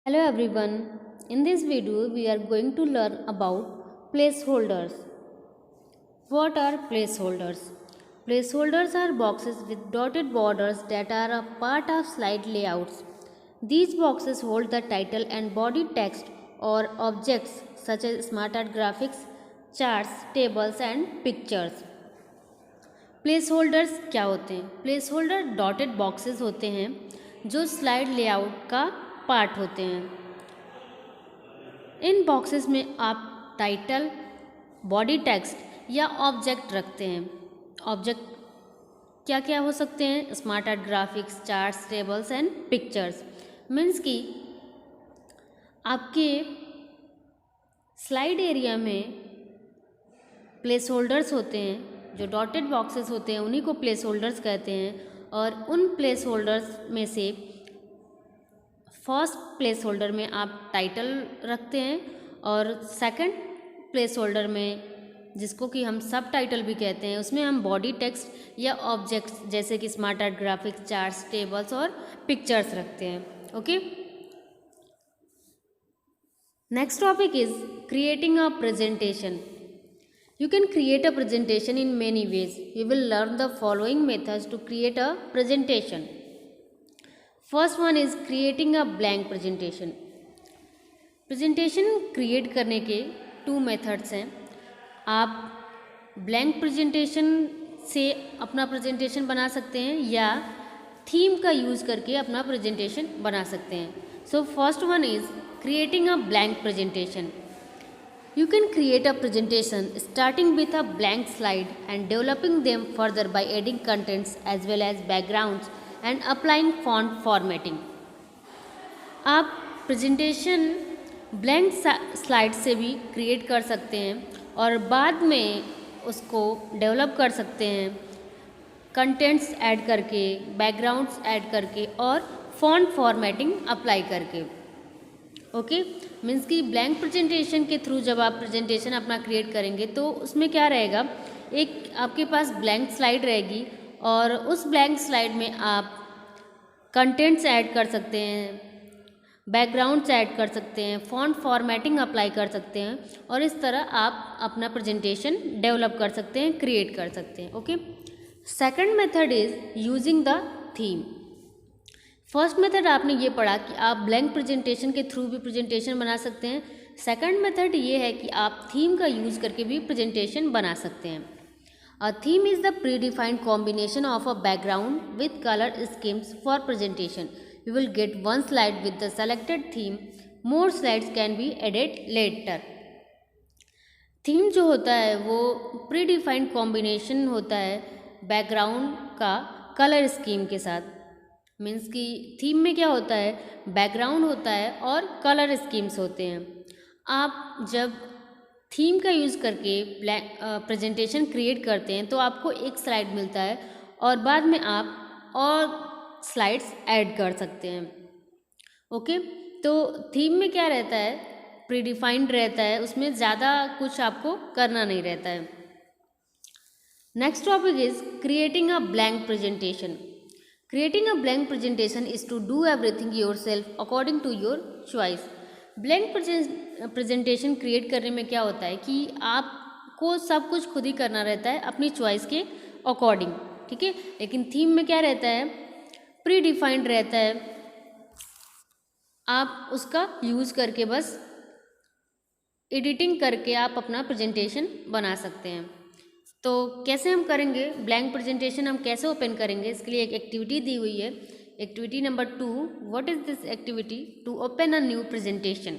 Hello everyone. In this video we are going to learn about placeholders. What are placeholders? Placeholders are boxes with dotted borders that are a part of slide layouts. These boxes hold the title and body text or objects such as smart art graphics, charts, tables and pictures. Place क्या होते हैं? Place holder dotted boxes होते हैं जो slide layout का part होते हैं। इन boxes में आप टाइटल, बॉडी टेक्स्ट या ऑब्जेक्ट रखते हैं। ऑब्जेक्ट क्या क्या हो सकते हैं? Smart art graphics, charts, tables and pictures. Means कि आपके स्लाइड एरिया में प्लेस होल्डर्स होते हैं, जो डॉटेड बॉक्सेस होते हैं उन्हीं को प्लेस होल्डर्स कहते हैं। और उन प्लेस होल्डर्स में से फर्स्ट प्लेस होल्डर में आप टाइटल रखते हैं और सेकंड प्लेस होल्डर में, जिसको कि हम सब टाइटल भी कहते हैं, उसमें हम बॉडी टेक्स्ट या ऑब्जेक्ट्स जैसे कि smart art graphics, charts, tables और पिक्चर्स रखते हैं। Okay, next topic is creating a presentation. You can create a presentation in many ways. You will learn the following methods to create a presentation. First one is creating a blank presentation. Presentation create करने के 2 methods हैं। आप blank presentation से अपना presentation बना सकते हैं या थीम का यूज़ करके अपना presentation बना सकते हैं। So first one is creating a blank presentation. You can create a presentation starting with a blank slide and developing them further by adding contents as well as backgrounds and applying font formatting. आप presentation blank slide से भी create कर सकते हैं और बाद में उसको develop कर सकते हैं contents ऐड करके, backgrounds ऐड करके और font formatting अप्लाई करके। ओके, मीन्स कि ब्लैंक प्रेजेंटेशन के थ्रू जब आप प्रेजेंटेशन अपना क्रिएट करेंगे तो उसमें क्या रहेगा, एक आपके पास ब्लैंक स्लाइड रहेगी और उस ब्लैंक स्लाइड में आप कंटेंट्स ऐड कर सकते हैं, बैकग्राउंड्स ऐड कर सकते हैं, फॉन्ट फॉर्मेटिंग अप्लाई कर सकते हैं और इस तरह आप अपना प्रेजेंटेशन डेवलप कर सकते हैं, क्रिएट कर सकते हैं। Okay, second method is using the theme. First method आपने ये पढ़ा कि आप ब्लैंक प्रेजेंटेशन के थ्रू भी प्रेजेंटेशन बना सकते हैं। सेकंड मेथड ये है कि आप थीम का यूज़ करके भी प्रेजेंटेशन बना सकते हैं। A theme is the predefined combination of a background with colour schemes for presentation. You will get one slide with the selected theme, more slides can be added later. Theme जो होता है वो pre defined combination होता है background का colour scheme के साथ। Means कि थीम में क्या होता है, बैकग्राउंड होता है और कलर स्कीम्स होते हैं। आप जब थीम का यूज़ करके प्रेजेंटेशन क्रिएट करते हैं तो आपको एक स्लाइड मिलता है और बाद में आप और स्लाइड्स ऐड कर सकते हैं। ओके, तो थीम में क्या रहता है, प्रीडिफाइंड रहता है, उसमें ज़्यादा कुछ आपको करना नहीं रहता है। Next topic is creating a blank presentation. Creating a blank presentation is to do everything yourself according to your choice. Blank presentation create करने में क्या होता है कि आपको सब कुछ खुद ही करना रहता है अपनी चॉइस के अकॉर्डिंग, ठीक है। लेकिन थीम में क्या रहता है, प्री डिफाइंड रहता है, आप उसका यूज़ करके बस एडिटिंग करके आप अपना प्रेजेंटेशन बना सकते हैं। तो कैसे हम करेंगे ब्लैंक प्रेजेंटेशन, हम कैसे ओपन करेंगे, इसके लिए एक एक्टिविटी दी हुई है। Activity number 2, what is this activity? To open a new presentation.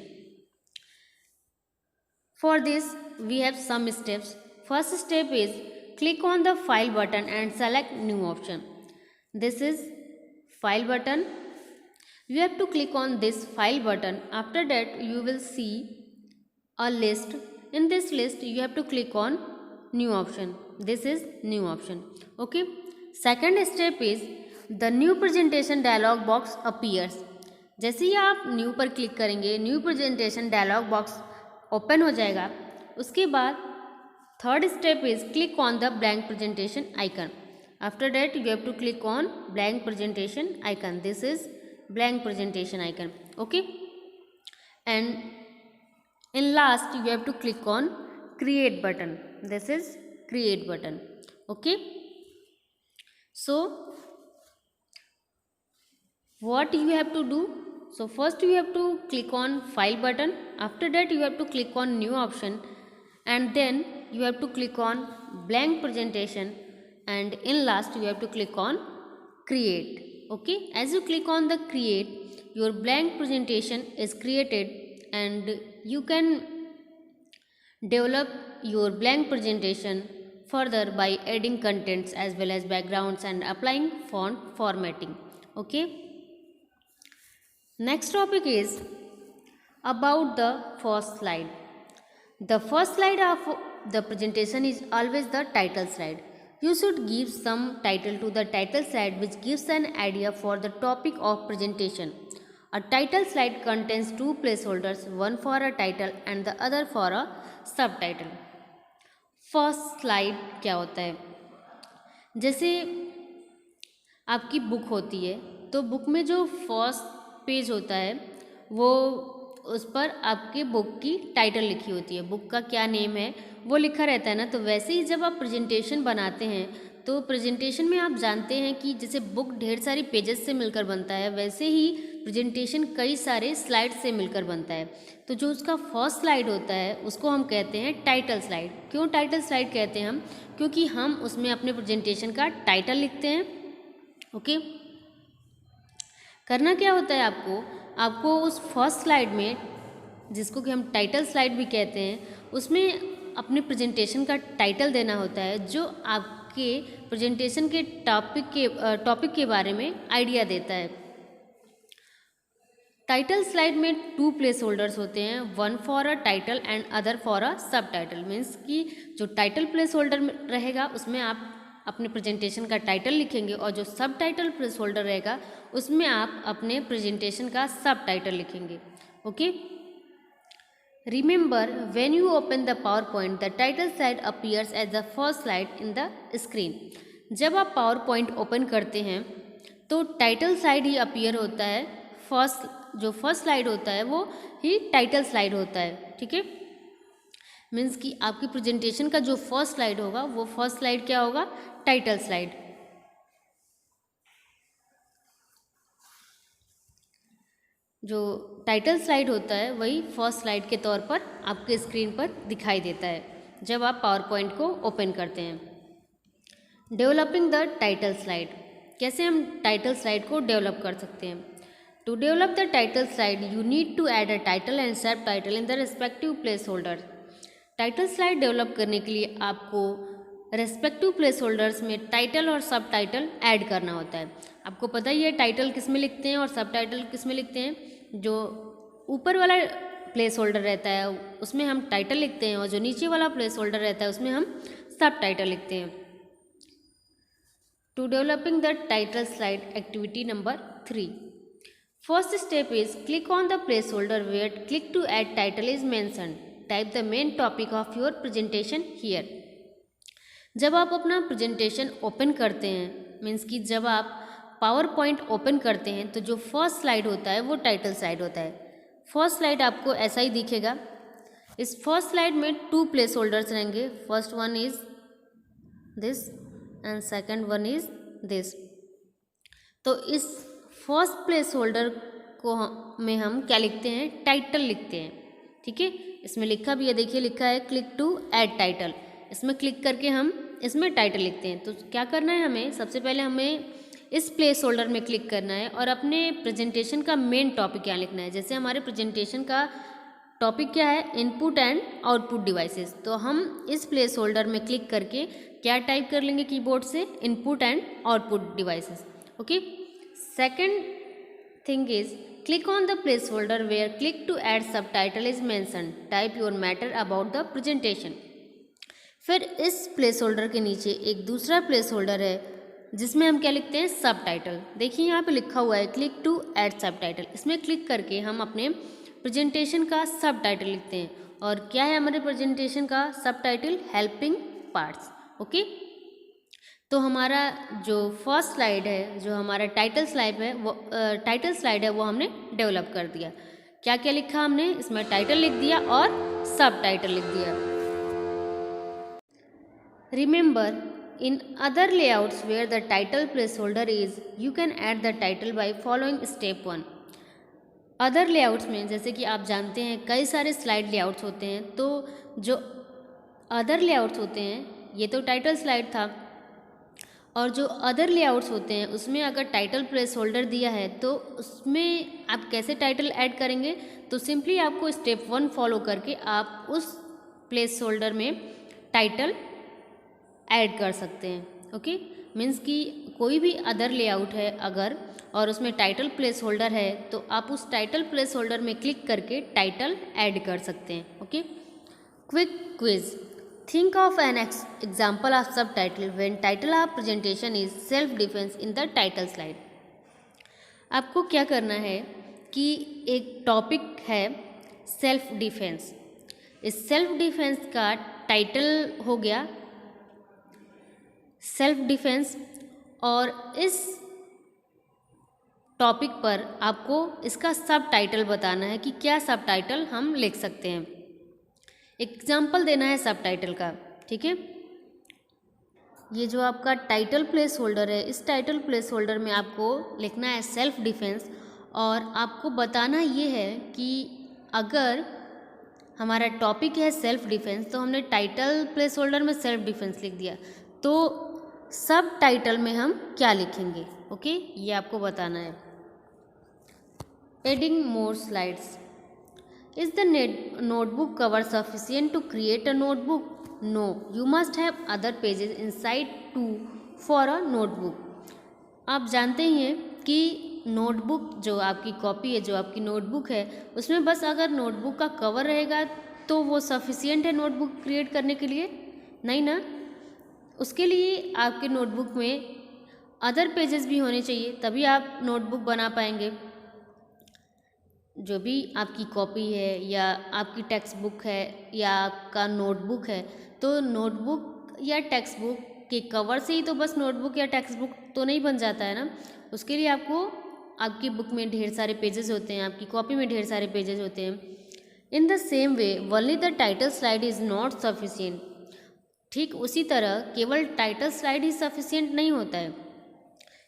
For this we have some steps. First step is click on the file button and select new option. This is file button. You have to click on this file button. After that you will see a list. In this list you have to click on new option. This is new option. Okay, second step is the new presentation dialog box appears. जैसे ही आप new पर click करेंगे new presentation dialog box open हो जाएगा। उसके बाद third step is click on the blank presentation icon. After that you have to click on blank presentation icon. This is blank presentation icon. Okay, and in last you have to click on create button. This is create button. Okay, so what you have to do? So first you have to click on file button. After that you have to click on new option, and then you have to click on blank presentation, and in last you have to click on create. Okay, as you click on the create, your blank presentation is created, and you can develop your blank presentation further by adding contents as well as backgrounds and applying font formatting. Okay, next topic is about the first slide. The first slide of the presentation is always the title slide. You should give some title to the title slide which gives an idea for the topic of presentation. A title slide contains two placeholders, one for a title and the other for a subtitle. First slide क्या होता है? जैसे आपकी book होती है, तो book में जो फर्स्ट पेज होता है वो उस पर आपके बुक की टाइटल लिखी होती है, बुक का क्या नेम है वो लिखा रहता है ना। तो वैसे ही जब आप प्रेजेंटेशन बनाते हैं तो प्रेजेंटेशन में आप जानते हैं कि जैसे बुक ढेर सारी पेजेस से मिलकर बनता है, वैसे ही प्रेजेंटेशन कई सारे स्लाइड से मिलकर बनता है। तो जो उसका फर्स्ट स्लाइड होता है उसको हम कहते हैं टाइटल स्लाइड। क्यों टाइटल स्लाइड कहते हैं हम? क्योंकि हम उसमें अपने प्रेजेंटेशन का टाइटल लिखते हैं। ओके, करना क्या होता है आपको उस फर्स्ट स्लाइड में, जिसको कि हम टाइटल स्लाइड भी कहते हैं, उसमें अपने प्रेजेंटेशन का टाइटल देना होता है जो आपके प्रेजेंटेशन के टॉपिक के बारे में आइडिया देता है। टाइटल स्लाइड में टू प्लेस होल्डर्स होते हैं, one for a title and other for a सब टाइटल। मीन्स कि जो टाइटल प्लेस होल्डर रहेगा उसमें आप अपने प्रेजेंटेशन का टाइटल लिखेंगे, और जो सब टाइटल प्लेस होल्डर रहेगा उसमें आप अपने प्रेजेंटेशन का सब टाइटल लिखेंगे। Okay, remember when you open the PowerPoint the title slide appears as the first slide in the screen. जब आप पावर पॉइंट ओपन करते हैं तो टाइटल स्लाइड ही अपीयर होता है, जो फर्स्ट स्लाइड होता है वो ही टाइटल स्लाइड होता है। ठीक है, मीन्स कि आपकी प्रेजेंटेशन का जो फर्स्ट स्लाइड होगा वो फर्स्ट स्लाइड क्या होगा? Title slide. जो टाइटल स्लाइड होता है वही फर्स्ट स्लाइड के तौर पर आपके स्क्रीन पर दिखाई देता है जब आप पावर पॉइंट को ओपन करते हैं। डेवलपिंग द टाइटल स्लाइड, कैसे हम टाइटल स्लाइड को डेवलप कर सकते हैं? To develop the title slide, you need to add a title and subtitle in the respective placeholder. Title slide develop करने के लिए आपको रेस्पेक्टिव प्लेस होल्डर्स में टाइटल और सब टाइटल ऐड करना होता है। आपको पता ही है टाइटल किस में लिखते हैं और सब टाइटल किस में लिखते हैं। जो ऊपर वाला प्लेस होल्डर रहता है उसमें हम टाइटल लिखते हैं, और जो नीचे वाला प्लेस होल्डर रहता है उसमें हम सब टाइटल लिखते हैं। To developing the title slide activity number 3. First step is click on the placeholder where click to add title is mentioned. Type the main topic of your presentation here. जब आप अपना प्रेजेंटेशन ओपन करते हैं, means कि जब आप power point open करते हैं, तो जो फर्स्ट स्लाइड होता है वो टाइटल स्लाइड होता है। फर्स्ट स्लाइड आपको ऐसा ही दिखेगा। इस फर्स्ट स्लाइड में टू प्लेस होल्डर्स रहेंगे, first one is this and second one is this. तो इस फर्स्ट प्लेस होल्डर को में हम क्या लिखते हैं? टाइटल लिखते हैं। ठीक है, इसमें लिखा भी है, देखिए लिखा है क्लिक टू ऐड टाइटल। इसमें क्लिक करके हम इसमें टाइटल लिखते हैं। तो क्या करना है हमें? सबसे पहले हमें इस प्लेस होल्डर में क्लिक करना है और अपने प्रेजेंटेशन का मेन टॉपिक क्या लिखना है। जैसे हमारे प्रेजेंटेशन का टॉपिक क्या है? Input and output devices. तो हम इस प्लेस होल्डर में क्लिक करके क्या टाइप कर लेंगे कीबोर्ड से? Input and output devices. Okay, second thing is click on the placeholder where click to add subtitle is mentioned. Type your matter about the presentation. फिर इस प्लेस होल्डर के नीचे एक दूसरा प्लेस होल्डर है जिसमें हम क्या लिखते हैं? सब टाइटल। देखिए यहाँ पे लिखा हुआ है क्लिक टू ऐड सब टाइटल। इसमें क्लिक करके हम अपने प्रेजेंटेशन का सब टाइटल लिखते हैं। और क्या है हमारे प्रेजेंटेशन का सब टाइटल? Helping parts. ओके, तो हमारा जो फर्स्ट स्लाइड है, जो हमारा टाइटल स्लाइड है वो हमने डेवलप कर दिया। क्या क्या लिखा हमने इसमें? टाइटल लिख दिया और सब टाइटल लिख दिया। Remember, in other layouts where the title placeholder is, you can add the title by following step 1. Other layouts में जैसे कि आप जानते हैं कई सारे स्लाइड लेआउट्स होते हैं, तो जो अदर लेआउट्स होते हैं, ये तो टाइटल स्लाइड था, और जो अदर लेआउट्स होते हैं उसमें अगर टाइटल प्लेस होल्डर दिया है तो उसमें आप कैसे टाइटल ऐड करेंगे? तो सिंपली आपको स्टेप 1 फॉलो करके आप उस प्लेस होल्डर में टाइटल ऐड कर सकते हैं। ओके, मीन्स कि कोई भी अदर लेआउट है अगर और उसमें टाइटल प्लेस होल्डर है तो आप उस टाइटल प्लेस होल्डर में क्लिक करके टाइटल ऐड कर सकते हैं। Okay, quick quiz, think of an example of subtitle when title of presentation is self defense in the title slide. आपको क्या करना है कि एक टॉपिक है सेल्फ डिफेंस, इस सेल्फ डिफेंस का टाइटल हो गया सेल्फ डिफेंस, और इस टॉपिक पर आपको इसका सब टाइटल बताना है कि क्या सब टाइटल हम लिख सकते हैं। एग्जाम्पल देना है सब टाइटल का। ठीक है, ये जो आपका टाइटल प्लेस होल्डर है, इस टाइटल प्लेस होल्डर में आपको लिखना है सेल्फ डिफेंस, और आपको बताना ये है कि अगर हमारा टॉपिक है सेल्फ डिफेंस तो हमने टाइटल प्लेस होल्डर में सेल्फ डिफेंस लिख दिया, तो सब टाइटल में हम क्या लिखेंगे। ओके, ये आपको बताना है। Adding more slides, is the notebook cover sufficient to create a notebook? No, you must have other pages inside too for a notebook. आप जानते ही हैं कि नोटबुक जो आपकी कॉपी है, जो आपकी नोटबुक है, उसमें बस अगर नोटबुक का कवर रहेगा तो वो सफिशिएंट है नोटबुक क्रिएट करने के लिए? नहीं ना, उसके लिए आपके नोटबुक में अदर पेजेस भी होने चाहिए, तभी आप नोटबुक बना पाएंगे। जो भी आपकी कॉपी है या आपकी टेक्स्ट बुक है या आपका नोटबुक है, तो नोटबुक या टेक्स्ट बुक के कवर से ही तो बस नोटबुक या टेक्स्ट बुक तो नहीं बन जाता है ना। उसके लिए आपको आपकी बुक में ढेर सारे पेजेस होते हैं, आपकी कॉपी में ढेर सारे पेजेस होते हैं। In the same way only the title slide is not sufficient. ठीक उसी तरह केवल टाइटल स्लाइड ही सफिशिएंट नहीं होता है।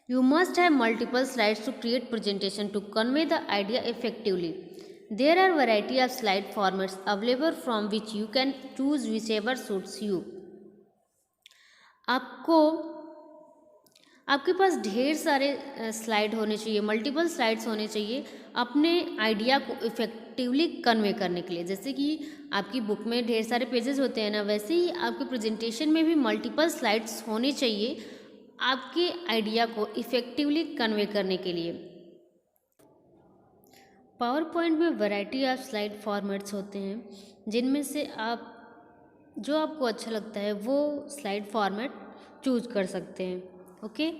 You must have multiple slides to create presentation to convey the idea effectively. There are variety of slide formats available from which you can choose whichever suits you. आपके पास ढेर सारे slide होने चाहिए, multiple slides होने चाहिए अपने idea को effectively convey करने के लिए। जैसे कि आपकी बुक में ढेर सारे पेजेस होते हैं ना, वैसे ही आपके प्रेजेंटेशन में भी मल्टीपल स्लाइड्स होने चाहिए आपके आइडिया को इफ़ेक्टिवली कन्वे करने के लिए। पावर पॉइंट में वैरायटी ऑफ स्लाइड फॉर्मेट्स होते हैं, जिनमें से आप जो आपको अच्छा लगता है वो स्लाइड फॉर्मेट चूज कर सकते हैं। ओके।